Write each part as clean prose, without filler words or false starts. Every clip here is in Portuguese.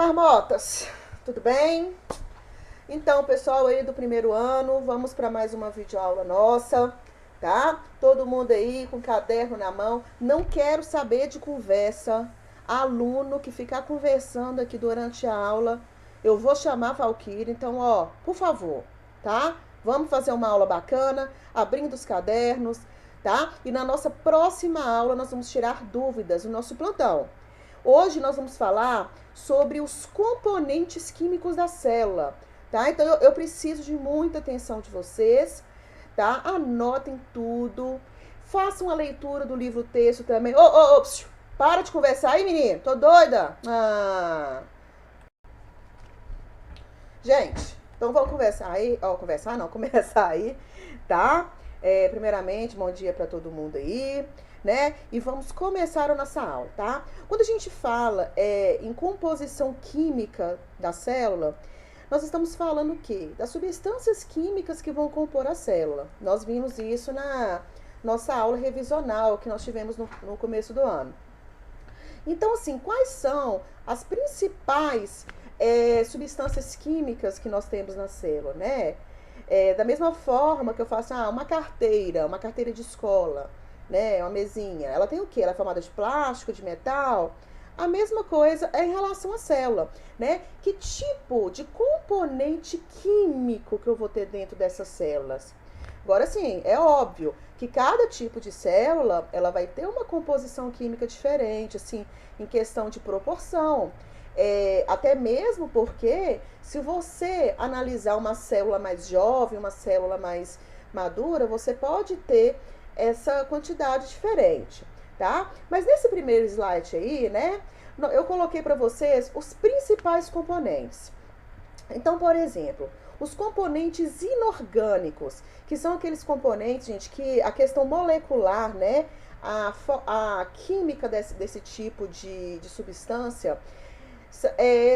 marmotas, tudo bem? Então, pessoal aí do primeiro ano, vamos para mais uma videoaula nossa, tá? Todo mundo aí com caderno na mão. Não quero saber de conversa. Aluno que ficar conversando aqui durante a aula, eu vou chamar a Valquíria. Então, ó, por favor, tá? Vamos fazer uma aula bacana, abrindo os cadernos, tá? E na nossa próxima aula nós vamos tirar dúvidas no nosso plantão. Hoje nós vamos falar sobre os componentes químicos da célula, tá? Então eu preciso de muita atenção de vocês, tá? Anotem tudo, façam a leitura do livro texto também. Para de conversar aí, menino, tô doida. Gente, então vamos conversar aí, começar aí, tá? Primeiramente, bom dia para todo mundo aí, né? E vamos começar a nossa aula, tá? Quando a gente fala em composição química da célula, nós estamos falando o quê? Das substâncias químicas que vão compor a célula. Nós vimos isso na nossa aula revisional que nós tivemos no começo do ano. Então, assim, quais são as principais substâncias químicas que nós temos na célula, né? Da mesma forma que eu faço uma carteira de escola, né? Uma mesinha. Ela tem o quê? Ela é formada de plástico, de metal. A mesma coisa é em relação à célula, né? Que tipo de componente químico que eu vou ter dentro dessas células? Agora, sim, é óbvio que cada tipo de célula, ela vai ter uma composição química diferente, assim, em questão de proporção. Até mesmo porque, se você analisar uma célula mais jovem, uma célula mais madura, você pode ter essa quantidade diferente, tá? Mas nesse primeiro slide aí, né, eu coloquei para vocês os principais componentes. Então, por exemplo, os componentes inorgânicos, que são aqueles componentes, gente, que a questão molecular, né, a química desse tipo de substância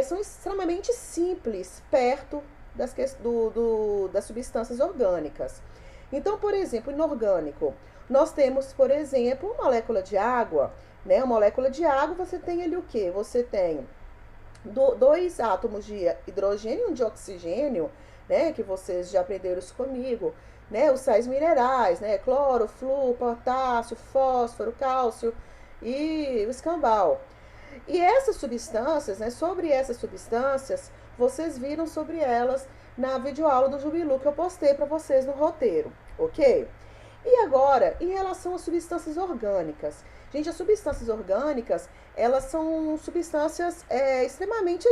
são extremamente simples perto das substâncias orgânicas. Então, por exemplo, inorgânico, nós temos, por exemplo, uma molécula de água, né? Uma molécula de água, você tem ali o quê? Você tem dois átomos de hidrogênio e um de oxigênio, né? Que vocês já aprenderam isso comigo, né? Os sais minerais, né? Cloro, flúor, potássio, fósforo, cálcio e o escambau. E essas substâncias, né? Sobre essas substâncias, vocês viram sobre elas na videoaula do Jubilu que eu postei para vocês no roteiro, ok? E agora, em relação às substâncias orgânicas. Gente, as substâncias orgânicas, elas são substâncias extremamente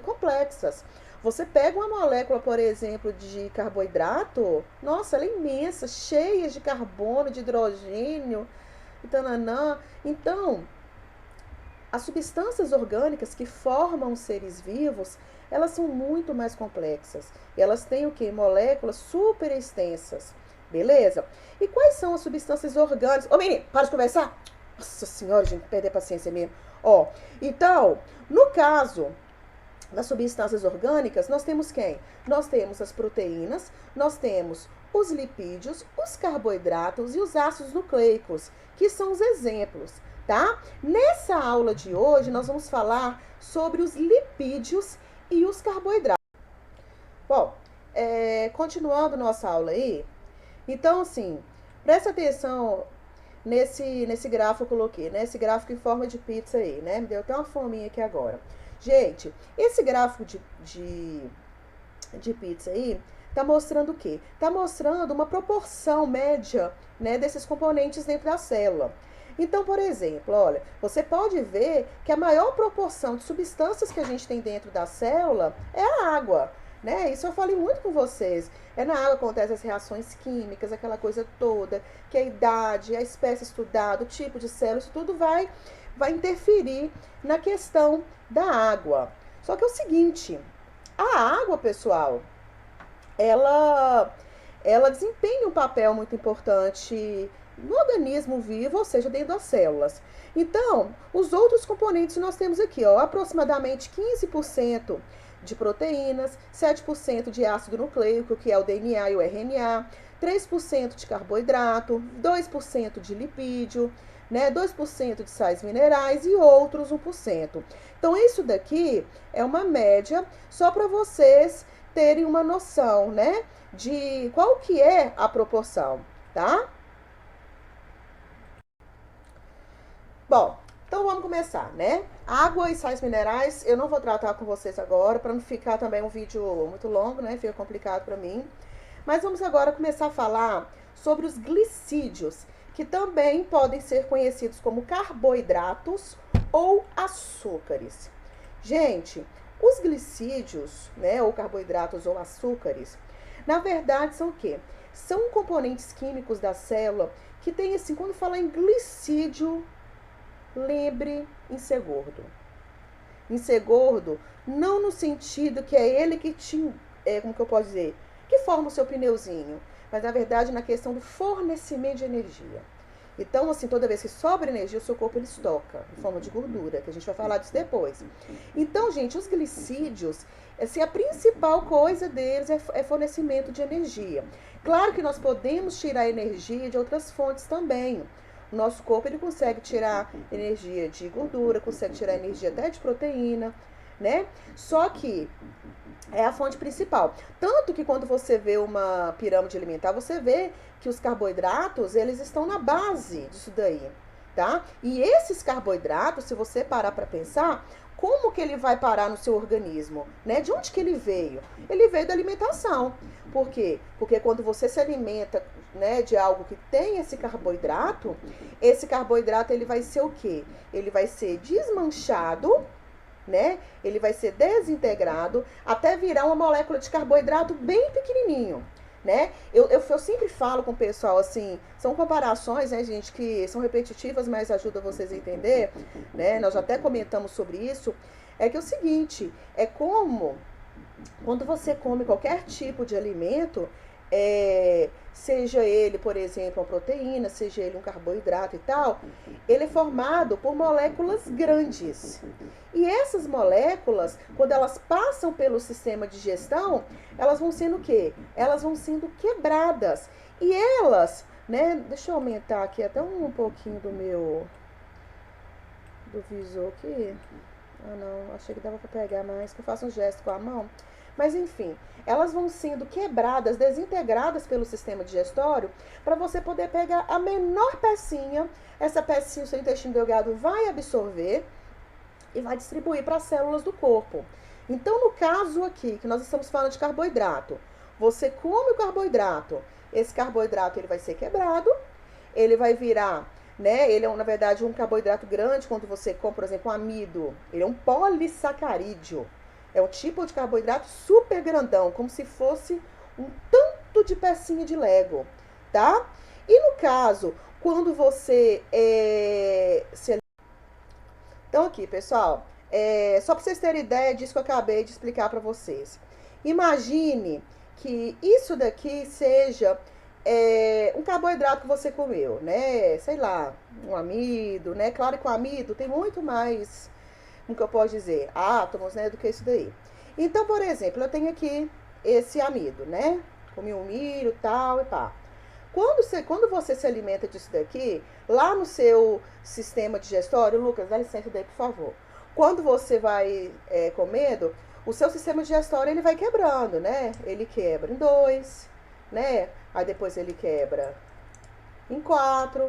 complexas. Você pega uma molécula, por exemplo, de carboidrato, nossa, ela é imensa, cheia de carbono, de hidrogênio, e tananã. Então, as substâncias orgânicas que formam seres vivos, elas são muito mais complexas. E elas têm o quê? Moléculas super extensas. Beleza? E quais são as substâncias orgânicas? Ô, menino, para de conversar. Nossa senhora, gente, perder a paciência mesmo. Ó, então, no caso das substâncias orgânicas, nós temos quem? Nós temos as proteínas, nós temos os lipídios, os carboidratos e os ácidos nucleicos, que são os exemplos, tá? Nessa aula de hoje, nós vamos falar sobre os lipídios e os carboidratos. Bom, continuando nossa aula aí, então, assim, presta atenção nesse gráfico que eu coloquei, né? Esse gráfico em forma de pizza aí, né? Me deu até uma fominha aqui agora. Gente, esse gráfico de pizza aí tá mostrando o quê? Tá mostrando uma proporção média, né, desses componentes dentro da célula. Então, por exemplo, olha, você pode ver que a maior proporção de substâncias que a gente tem dentro da célula é a água, né? Isso eu falei muito com vocês. Na água acontecem as reações químicas, aquela coisa toda, que a idade, a espécie estudada, o tipo de célula, isso tudo vai interferir na questão da água. Só que é o seguinte, a água, pessoal, ela desempenha um papel muito importante no organismo vivo, ou seja, dentro das células. Então, os outros componentes nós temos aqui, ó, aproximadamente 15% de proteínas, 7% de ácido nucleico, que é o DNA e o RNA, 3% de carboidrato, 2% de lipídio, né, 2% de sais minerais e outros 1%. Então, isso daqui é uma média só para vocês terem uma noção, né, de qual que é a proporção, tá? Bom, então vamos começar, né? Água e sais minerais, eu não vou tratar com vocês agora, para não ficar também um vídeo muito longo, né? Fica complicado para mim. Mas vamos agora começar a falar sobre os glicídios, que também podem ser conhecidos como carboidratos ou açúcares. Gente, os glicídios, né, ou carboidratos ou açúcares, na verdade são o quê? São componentes químicos da célula que tem assim, quando fala em glicídio, lembre em ser gordo. Em ser gordo, não no sentido que é ele que te, como que eu posso dizer, que forma o seu pneuzinho, mas na verdade na questão do fornecimento de energia. Então, assim, toda vez que sobra energia, o seu corpo ele estoca em forma de gordura, que a gente vai falar disso depois. Então, gente, os glicídios, assim, a principal coisa deles é fornecimento de energia. Claro que nós podemos tirar energia de outras fontes também. O nosso corpo ele consegue tirar energia de gordura, consegue tirar energia até de proteína, né? Só que é a fonte principal. Tanto que quando você vê uma pirâmide alimentar, você vê que os carboidratos, eles estão na base disso daí, tá? E esses carboidratos, se você parar para pensar, como que ele vai parar no seu organismo, né? De onde que ele veio? Ele veio da alimentação. Por quê? Porque quando você se alimenta, né, de algo que tem esse carboidrato ele vai ser o quê? Ele vai ser desmanchado, né? Ele vai ser desintegrado até virar uma molécula de carboidrato bem pequenininho, né? Eu sempre falo com o pessoal assim, são comparações, né, gente, que são repetitivas, mas ajudam vocês a entender, né? Nós já até comentamos sobre isso. É que é o seguinte, é como quando você come qualquer tipo de alimento, seja ele, por exemplo, uma proteína, seja ele um carboidrato e tal, ele é formado por moléculas grandes. E essas moléculas, quando elas passam pelo sistema de digestão, elas vão sendo o quê? Elas vão sendo quebradas. E elas, né, deixa eu aumentar aqui até um pouquinho do visor aqui. Ah, não, achei que dava para pegar mais, que eu faço um gesto com a mão. Mas enfim, elas vão sendo quebradas, desintegradas pelo sistema digestório para você poder pegar a menor pecinha. Essa pecinha o seu intestino delgado vai absorver e vai distribuir para as células do corpo. Então, no caso aqui, que nós estamos falando de carboidrato, você come o carboidrato, esse carboidrato ele vai ser quebrado, ele vai virar, né? Ele é, na verdade, um carboidrato grande. Quando você come, por exemplo, um amido, ele é um polissacarídeo. É um tipo de carboidrato super grandão, como se fosse um tanto de pecinha de Lego, tá? E no caso, quando você Então aqui, pessoal, só para vocês terem ideia disso que eu acabei de explicar para vocês. Imagine que isso daqui seja um carboidrato que você comeu, né? Sei lá, um amido, né? Claro que o amido tem muito mais, como que eu posso dizer, átomos, né, do que isso daí. Então, por exemplo, eu tenho aqui esse amido, né? Comi um milho, tal e pá. Quando você se alimenta disso daqui, lá no seu sistema digestório, Lucas, dá licença daí, por favor. Quando você vai comendo, o seu sistema digestório ele vai quebrando, né? Ele quebra em 2, né? Aí depois ele quebra em 4.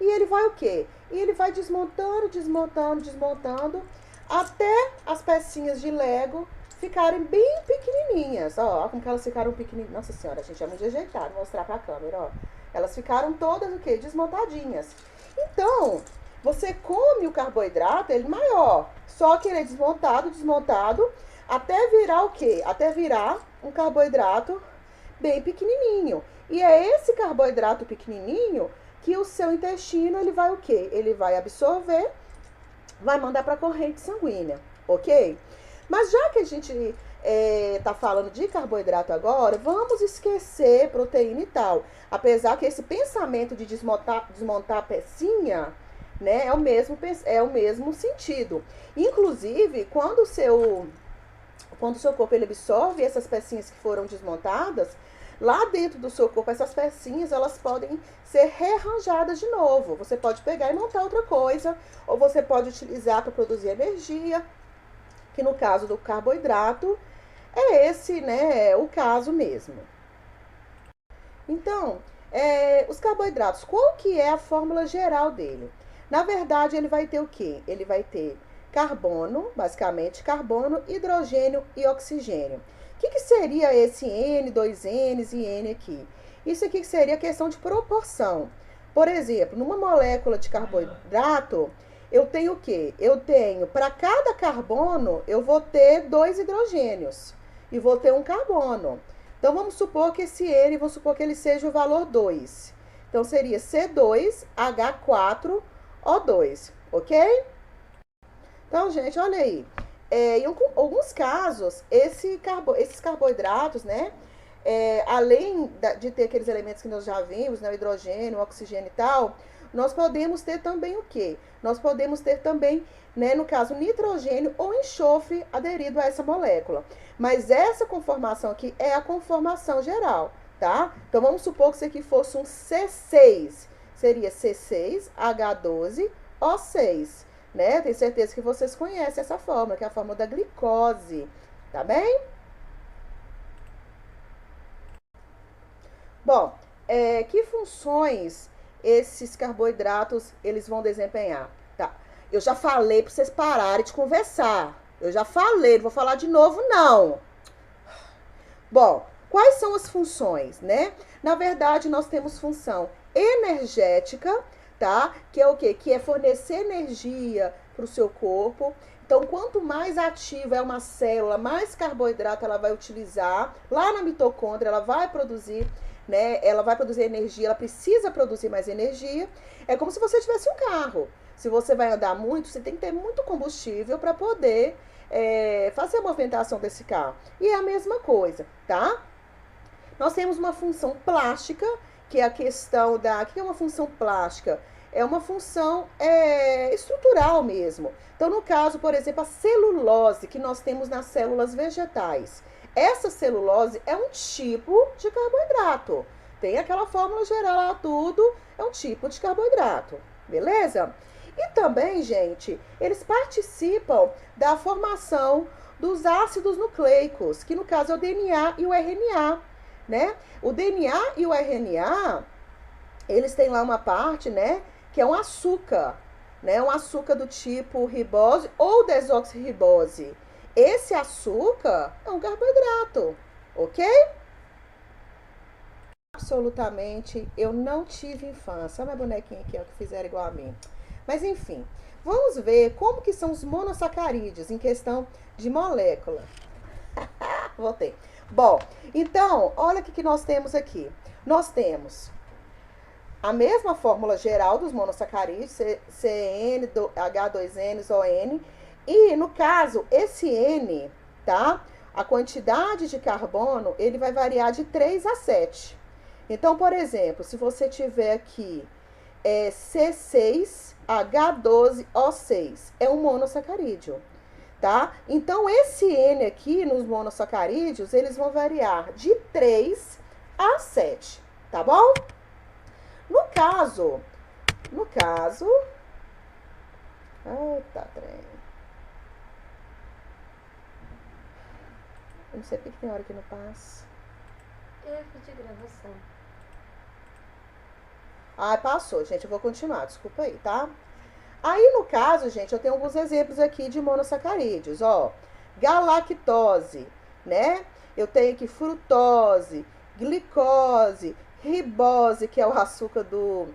E ele vai o quê? E ele vai desmontando, desmontando, desmontando, até as pecinhas de Lego ficarem bem pequenininhas. Ó, como que elas ficaram pequenininhas. Nossa senhora, gente, é muito ajeitado mostrar pra câmera, ó. Elas ficaram todas o quê? Desmontadinhas. Então, você come o carboidrato, ele maior. Só que ele é desmontado, desmontado, até virar o quê? Até virar um carboidrato bem pequenininho. E é esse carboidrato pequenininho que o seu intestino, ele vai o quê? Ele vai absorver, vai mandar para a corrente sanguínea, ok? Mas já que a gente tá falando de carboidrato agora, vamos esquecer proteína e tal. Apesar que esse pensamento de desmontar a pecinha, né, é o mesmo sentido. Inclusive, quando o seu corpo ele absorve essas pecinhas que foram desmontadas, lá dentro do seu corpo, essas pecinhas, elas podem ser rearranjadas de novo. Você pode pegar e montar outra coisa, ou você pode utilizar para produzir energia, que no caso do carboidrato, é esse, né, o caso mesmo. Então, os carboidratos, qual que é a fórmula geral dele? Na verdade, ele vai ter o quê? Ele vai ter carbono, basicamente carbono, hidrogênio e oxigênio. O que seria esse N, 2Ns e N aqui? Isso aqui seria questão de proporção. Por exemplo, numa molécula de carboidrato, eu tenho o quê? Eu tenho, para cada carbono, eu vou ter 2 hidrogênios e vou ter um carbono. Então, vamos supor que esse N, vamos supor que ele seja o valor 2. Então, seria C2H4O2, ok? Então, gente, olha aí. Em alguns casos, esses carboidratos, né? Além de ter aqueles elementos que nós já vimos, né? O hidrogênio, o oxigênio e tal, nós podemos ter também o quê? Nós podemos ter também, né, no caso, nitrogênio ou enxofre aderido a essa molécula. Mas essa conformação aqui é a conformação geral, tá? Então, vamos supor que isso aqui fosse um C6. Seria C6H12O6, né? Tenho certeza que vocês conhecem essa fórmula, que é a fórmula da glicose, tá bem? Bom, que funções esses carboidratos eles vão desempenhar? Tá? Eu já falei para vocês pararem de conversar. Eu já falei, não vou falar de novo, não. Bom, quais são as funções, né? Na verdade, nós temos função energética, tá? Que é o quê? Que é fornecer energia para o seu corpo. Então, quanto mais ativa é uma célula, mais carboidrato ela vai utilizar. Lá na mitocôndria, ela vai produzir, né? Ela vai produzir energia, ela precisa produzir mais energia. É como se você tivesse um carro. Se você vai andar muito, você tem que ter muito combustível para poder fazer a movimentação desse carro. E é a mesma coisa, tá? Nós temos uma função plástica, que é a questão da... O que é uma função plástica? É uma função estrutural mesmo. Então, no caso, por exemplo, a celulose que nós temos nas células vegetais. Essa celulose é um tipo de carboidrato. Tem aquela fórmula geral lá, tudo é um tipo de carboidrato, beleza? E também, gente, eles participam da formação dos ácidos nucleicos, que no caso é o DNA e o RNA, né? O DNA e o RNA, eles têm lá uma parte, né, que é um açúcar, né? Um açúcar do tipo ribose ou desoxirribose. Esse açúcar é um carboidrato, ok? Absolutamente, eu não tive infância. Olha a minha bonequinha aqui, ó, que fizeram igual a mim. Mas enfim, vamos ver como que são os monossacarídeos em questão de molécula. Voltei. Bom, então, olha o que nós temos aqui. Nós temos a mesma fórmula geral dos monossacarídeos, CN, H2N, ON. E, no caso, esse N, tá? A quantidade de carbono, ele vai variar de 3 a 7. Então, por exemplo, se você tiver aqui C6H12O6, é um monossacarídeo, tá? Então, esse N aqui nos monossacarídeos, eles vão variar de 3 a 7, tá bom? No caso... Eita, trem. Eu não sei porque tem hora que não passa. Erro de gravação. Ah, passou, gente. Eu vou continuar, desculpa aí, tá? Aí, no caso, gente, eu tenho alguns exemplos aqui de monossacarídeos, ó. Galactose, né? Eu tenho aqui frutose, glicose, ribose, que é o açúcar do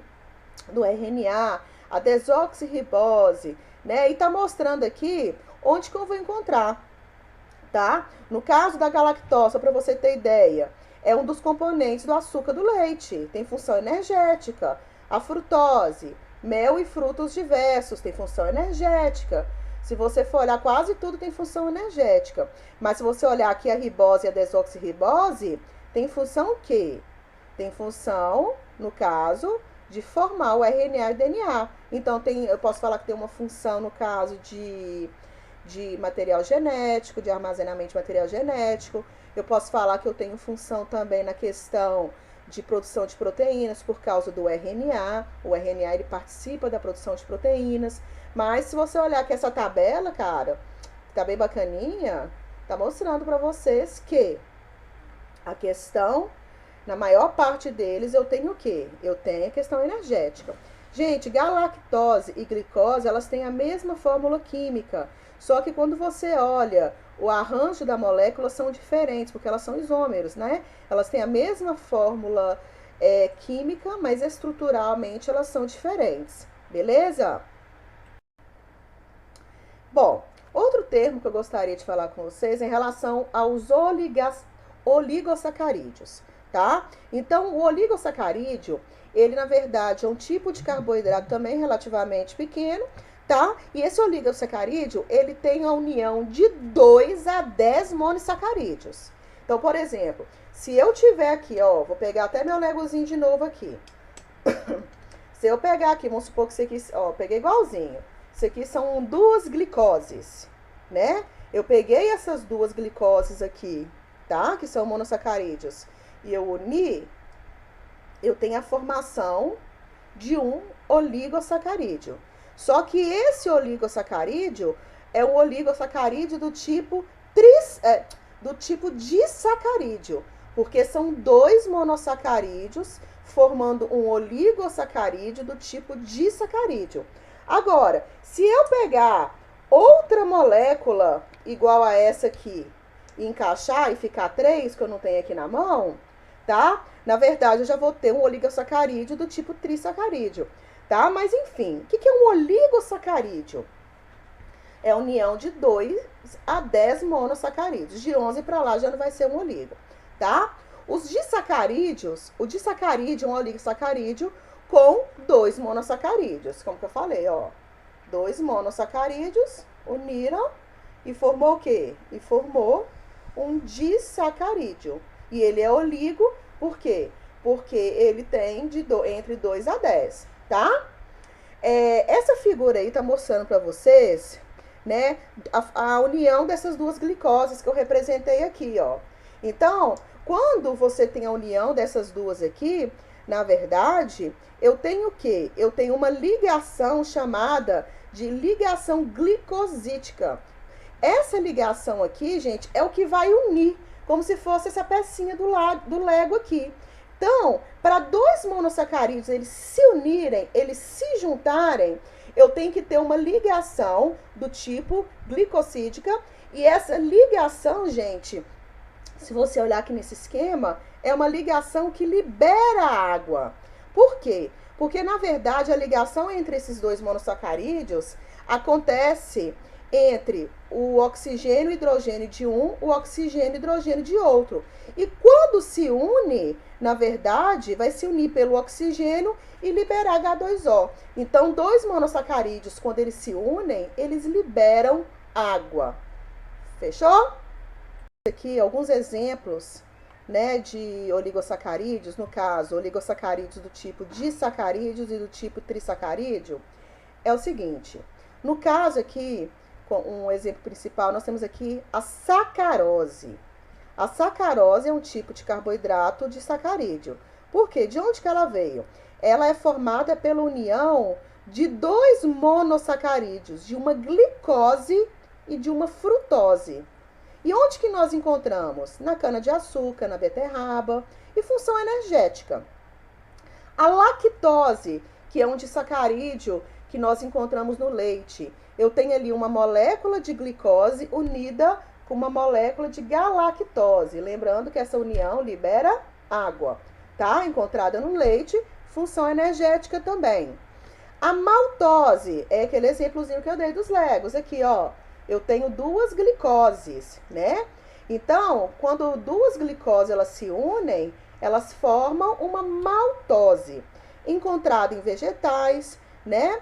RNA, a desoxirribose, né? E tá mostrando aqui onde que eu vou encontrar, tá? No caso da galactose, para você ter ideia, é um dos componentes do açúcar do leite, tem função energética. A frutose, mel e frutos diversos, tem função energética. Se você for olhar, quase tudo tem função energética. Mas se você olhar aqui a ribose e a desoxirribose, tem função o quê? Tem função, no caso, de formar o RNA e o DNA. Então, eu posso falar que tem uma função, no caso, de de material genético, de armazenamento de material genético. Eu posso falar que eu tenho função também na questão de produção de proteínas por causa do RNA. O RNA ele participa da produção de proteínas. Mas se você olhar aqui essa tabela, cara, tá bem bacaninha, tá mostrando para vocês que a questão, na maior parte deles, eu tenho o quê? Eu tenho a questão energética. Gente, galactose e glicose, elas têm a mesma fórmula química. Só que quando você olha o arranjo da molécula, são diferentes, porque elas são isômeros, né? Elas têm a mesma fórmula química, mas estruturalmente elas são diferentes. Beleza? Bom, outro termo que eu gostaria de falar com vocês é em relação aos oligosacarídeos, tá? Então, o oligosacarídeo, ele na verdade é um tipo de carboidrato também relativamente pequeno, tá? E esse oligosacarídeo, ele tem a união de 2 a 10 monossacarídeos. Então, por exemplo, se eu tiver aqui, ó, vou pegar até meu legozinho de novo aqui. Se eu pegar aqui, vamos supor que isso aqui, ó, peguei igualzinho. Isso aqui são 2 glicoses, né? Eu peguei essas 2 glicoses aqui, tá? Que são monossacarídeos. E eu uni, eu tenho a formação de um oligosacarídeo. Só que esse oligosacarídeo é um oligosacarídeo do tipo disacarídeo, porque são 2 monossacarídeos formando um oligosacarídeo do tipo disacarídeo. Agora, se eu pegar outra molécula igual a essa aqui e encaixar e ficar 3, que eu não tenho aqui na mão, tá? Na verdade, eu já vou ter um oligosacarídeo do tipo trisacarídeo, tá? Mas, enfim, o que é um oligosacarídeo? É a união de 2 a 10 monossacarídeos. De 11 para lá já não vai ser um oligo, tá? Os disacarídeos, o disacarídeo é um oligosacarídeo com 2 monossacarídeos, como que eu falei, ó. 2 monossacarídeos uniram e formou o quê? E formou um disacarídeo. E ele é oligo, por quê? Porque ele tem entre 2 a 10, tá? Essa figura aí tá mostrando para vocês, né, a união dessas 2 glicoses que eu representei aqui, ó. Então, quando você tem a união dessas 2 aqui, na verdade, eu tenho o quê? Eu tenho uma ligação chamada de ligação glicosítica. Essa ligação aqui, gente, é o que vai unir, como se fosse essa pecinha do Lego aqui. Então, para 2 monossacarídeos eles se unirem, eles se juntarem, eu tenho que ter uma ligação do tipo glicosídica. E essa ligação, gente, se você olhar aqui nesse esquema, é uma ligação que libera água. Por quê? Porque, na verdade, a ligação entre esses 2 monossacarídeos acontece entre o oxigênio e hidrogênio de um, o oxigênio e hidrogênio de outro. E quando se une, na verdade, vai se unir pelo oxigênio e liberar H2O. Então, 2 monossacarídeos, quando eles se unem, eles liberam água. Fechou? Aqui alguns exemplos, né, de oligosacarídeos, no caso, oligosacarídeos do tipo disacarídeos e do tipo trisacarídeo, é o seguinte. No caso aqui, com um exemplo principal, nós temos aqui a sacarose. A sacarose é um tipo de carboidrato disacarídeo. Por quê? De onde que ela veio? Ela é formada pela união de 2 monossacarídeos, de uma glicose e de uma frutose. E onde que nós encontramos? Na cana-de-açúcar, na beterraba. E função energética. A lactose, que é um disacarídeo que nós encontramos no leite. Eu tenho ali uma molécula de glicose unida com uma molécula de galactose. Lembrando que essa união libera água, tá? Encontrada no leite, função energética também. A maltose é aquele exemplozinho que eu dei dos Legos aqui, ó. Eu tenho 2 glicoses, né? Então, quando 2 glicoses elas se unem, elas formam uma maltose, encontrada em vegetais, né?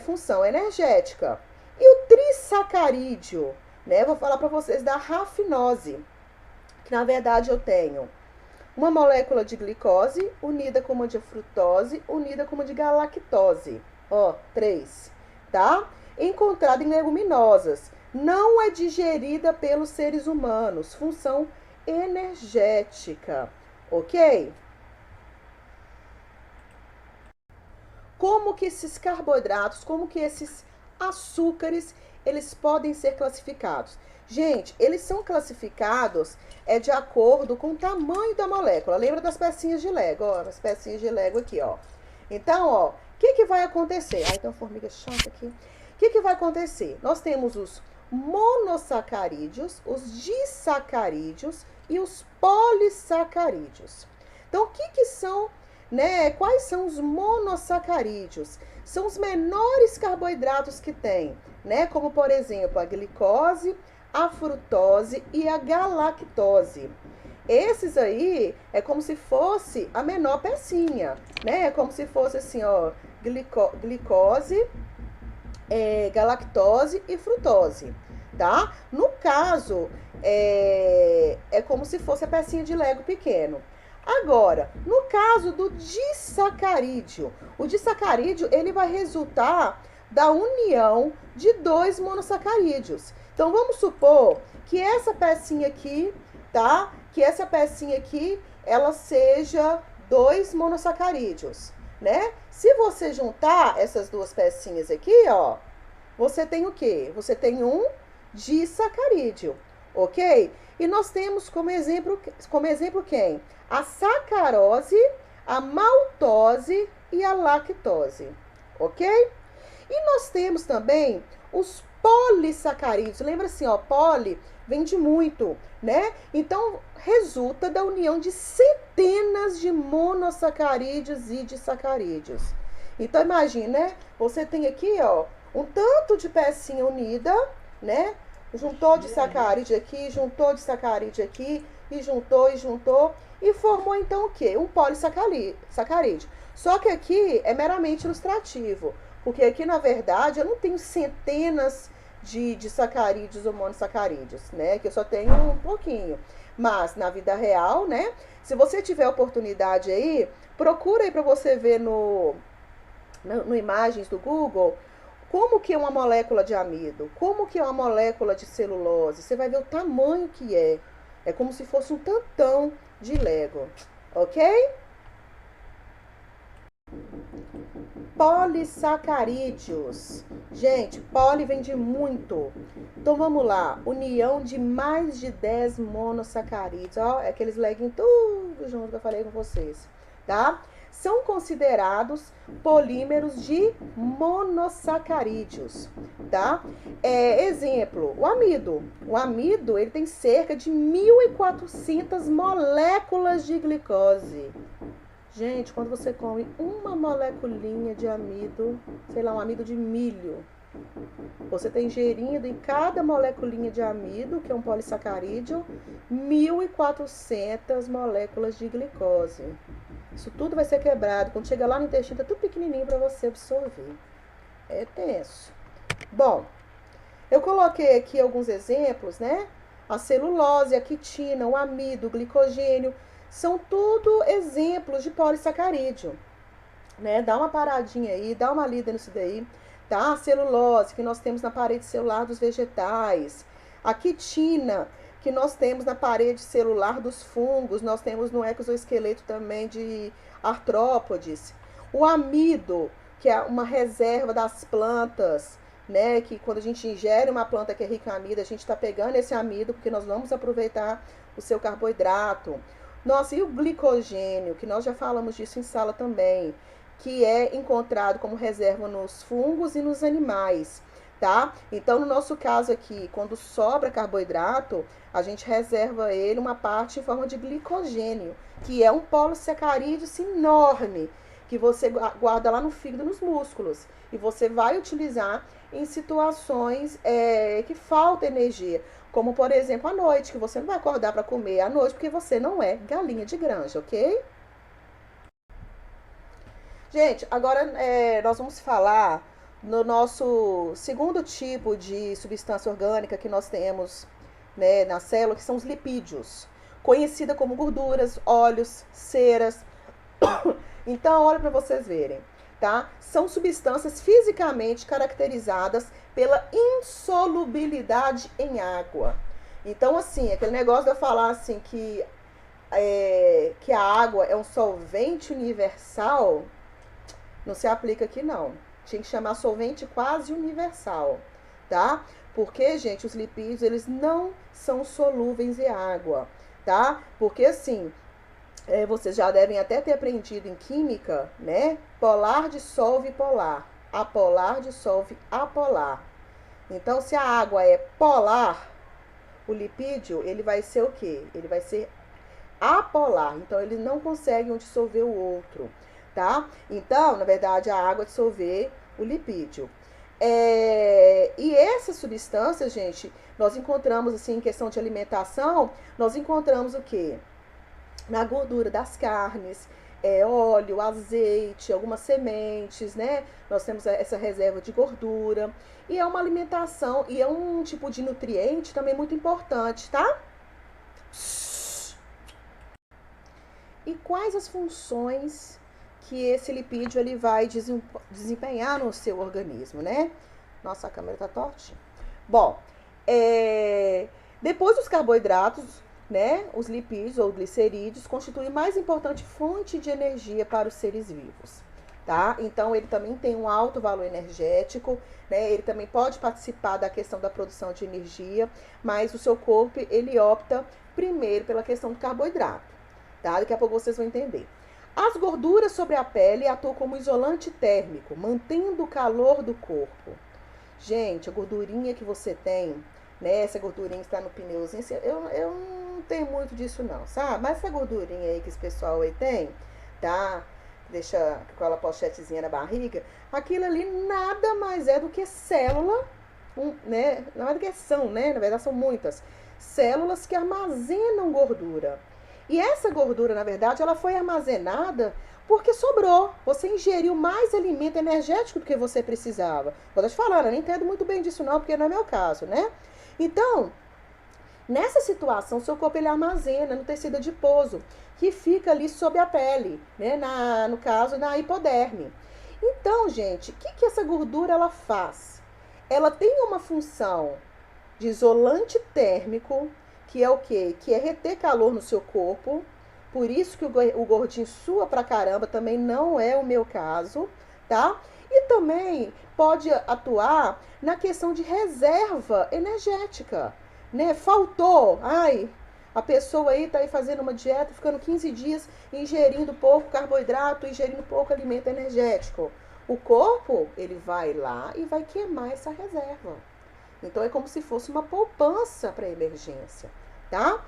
Função energética. E o trisacarídeo, né? Vou falar para vocês da rafinose, que na verdade eu tenho uma molécula de glicose unida com uma de frutose, unida com uma de galactose. Ó, 3, tá? encontrada em leguminosas. Não é digerida pelos seres humanos. Função energética, ok? Como que esses carboidratos, como que esses açúcares, eles podem ser classificados? Gente, eles são classificados de acordo com o tamanho da molécula. Lembra das pecinhas de Lego? Ó, as pecinhas de Lego aqui, ó. Então, ó, o que vai acontecer? Ai, tem uma formiga chata aqui. O que vai acontecer? Nós temos os monossacarídeos, os disacarídeos e os polissacarídeos. Então, o que são, né? Quais são os monossacarídeos? São os menores carboidratos que tem, né? Como, por exemplo, a glicose, a frutose e a galactose. Esses aí é como se fosse a menor pecinha, né? É como se fosse assim, ó, glicose, galactose e frutose, tá? No caso, é como se fosse a pecinha de Lego pequeno. Agora, no caso do disacarídeo, o disacarídeo, ele vai resultar da união de dois monossacarídeos. Então, vamos supor que essa pecinha aqui, tá? Que essa pecinha aqui, ela seja 2 monossacarídeos, né? Se você juntar essas duas pecinhas aqui, ó, você tem o quê? Você tem um disacarídeo, ok? E nós temos como exemplo quem? A sacarose, a maltose e a lactose, ok? E nós temos também os polissacarídeos. Lembra assim, ó, poli vem de muito, né? Então, resulta da união de centenas de monossacarídeos e disacarídeos. Então, imagine, né? Você tem aqui, ó, um tanto de pecinha unida, né? Juntou disacarídeo aqui, juntou disacarídeo aqui, e juntou, e formou, então, o quê? Um polissacarídeo. Só que aqui é meramente ilustrativo, porque aqui, na verdade, eu não tenho centenas de sacarídeos ou monossacarídeos, né? Que eu só tenho um pouquinho. Mas, na vida real, né? Se você tiver oportunidade aí, procura aí para você ver no imagens do Google, como que é uma molécula de amido, como que é uma molécula de celulose. Você vai ver o tamanho que é. É como se fosse um tantão de Lego, ok? Polissacarídeos. Gente, poli vem de muito. Então vamos lá. União de mais de 10 monossacarídeos. Ó, é aqueles leguinhos tudo junto que eu falei com vocês, tá? São considerados polímeros de monossacarídeos, tá? Exemplo, o amido. O amido, ele tem cerca de 1.400 moléculas de glicose. Gente, quando você come uma moleculinha de amido, sei lá, um amido de milho, você tem ingerindo em cada moleculinha de amido, que é um polissacarídeo, 1.400 moléculas de glicose. Isso tudo vai ser quebrado. Quando chega lá no intestino, tá tudo pequenininho para você absorver. É tenso. Bom, eu coloquei aqui alguns exemplos, né? A celulose, a quitina, o amido, o glicogênio, são tudo exemplos de polissacarídeo, né? Dá uma paradinha aí, dá uma lida nisso daí, tá? A celulose, que nós temos na parede celular dos vegetais. A quitina, que nós temos na parede celular dos fungos, nós temos no exoesqueleto também de artrópodes. O amido, que é uma reserva das plantas, né? Que quando a gente ingere uma planta que é rica em amido, a gente está pegando esse amido, porque nós vamos aproveitar o seu carboidrato. Nossa, e o glicogênio, que nós já falamos disso em sala também, que é encontrado como reserva nos fungos e nos animais, tá? Então, no nosso caso aqui, quando sobra carboidrato, a gente reserva ele uma parte em forma de glicogênio, que é um polissacarídeo enorme, que você guarda lá no fígado, nos músculos, e você vai utilizar em situações que falta energia, como, por exemplo, à noite, que você não vai acordar para comer à noite, porque você não é galinha de granja, ok? Gente, agora nós vamos falar no nosso segundo tipo de substância orgânica que nós temos, né, na célula, que são os lipídios, conhecida como gorduras, óleos, ceras. Então, olha para vocês verem. tá? São substâncias fisicamente caracterizadas pela insolubilidade em água. Então, assim, aquele negócio de eu falar assim que a água é um solvente universal, não se aplica aqui não. Tinha que chamar solvente quase universal, tá? Porque, gente, os lipídios, eles não são solúveis em água, tá? Porque, assim, vocês já devem até ter aprendido em química, né? Polar dissolve polar, apolar dissolve apolar. Então, se a água é polar, o lipídio, ele vai ser o quê? Ele vai ser apolar. Então, ele não consegue um dissolver o outro, tá? Então, na verdade, a água dissolver o lipídio. E essas substâncias, gente, nós encontramos, assim, em questão de alimentação, nós encontramos o quê? Na gordura das carnes, óleo, azeite, algumas sementes, né? Nós temos essa reserva de gordura. E é uma alimentação, e é um tipo de nutriente também muito importante, tá? E quais as funções que esse lipídio ele vai desempenhar no seu organismo, né? Nossa, a câmera tá tortinha. Bom, depois dos carboidratos, né, os lipídios ou glicerídeos constituem a mais importante fonte de energia para os seres vivos, tá? Então, ele também tem um alto valor energético, né? Ele também pode participar da questão da produção de energia, mas o seu corpo, ele opta primeiro pela questão do carboidrato, tá? Daqui a pouco vocês vão entender. As gorduras sobre a pele atuam como isolante térmico, mantendo o calor do corpo. Gente, a gordurinha que você tem, né? Essa gordurinha que está no pneuzinho, eu não tenho muito disso não, sabe? Mas essa gordurinha aí que esse pessoal aí tem, tá? Deixa com aquela pochetezinha na barriga, aquilo ali nada mais é do que célula, né? Não é do que são, né? Na verdade são muitas células que armazenam gordura. E essa gordura, na verdade, ela foi armazenada porque sobrou. Você ingeriu mais alimento energético do que você precisava. Vou te falar, eu não entendo muito bem disso não, porque não é meu caso, né? Então, nessa situação, seu corpo ele armazena no tecido adiposo, que fica ali sob a pele, né? No caso, na hipoderme. Então, gente, o que essa gordura ela faz? Ela tem uma função de isolante térmico, que é o quê? Que é reter calor no seu corpo. Por isso que o gordinho sua pra caramba, também não é o meu caso, tá? E também pode atuar na questão de reserva energética, né? Faltou, a pessoa aí tá aí fazendo uma dieta, ficando 15 dias ingerindo pouco carboidrato, ingerindo pouco alimento energético. O corpo, ele vai lá e vai queimar essa reserva. Então, é como se fosse uma poupança para emergência, tá?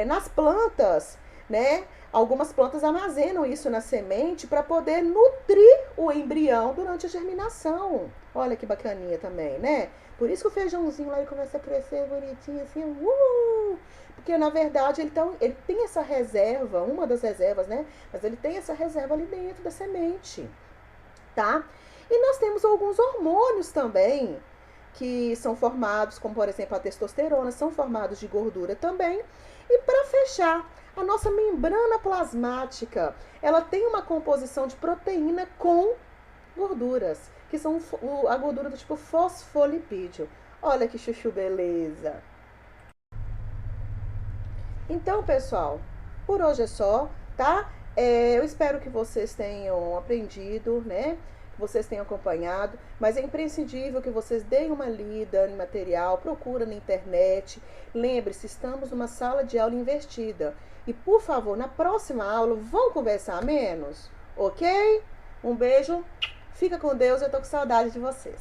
Nas plantas, né? Algumas plantas armazenam isso na semente para poder nutrir o embrião durante a germinação. Olha que bacaninha também, né? Por isso que o feijãozinho lá ele começa a crescer bonitinho assim, porque na verdade ele tem essa reserva, uma das reservas, né? Mas ele tem essa reserva ali dentro da semente, tá? E nós temos alguns hormônios também, que são formados, como por exemplo a testosterona, são formados de gordura também. E para fechar, a nossa membrana plasmática, ela tem uma composição de proteína com gorduras, que são a gordura do tipo fosfolipídio. Olha que chuchu beleza! Então, pessoal, por hoje é só, tá? Eu espero que vocês tenham aprendido, né? Vocês tenham acompanhado, mas é imprescindível que vocês deem uma lida em material, procura na internet. Lembre-se, estamos numa sala de aula investida. E, por favor, na próxima aula, vão conversar menos, ok? Um beijo, fica com Deus, eu tô com saudade de vocês.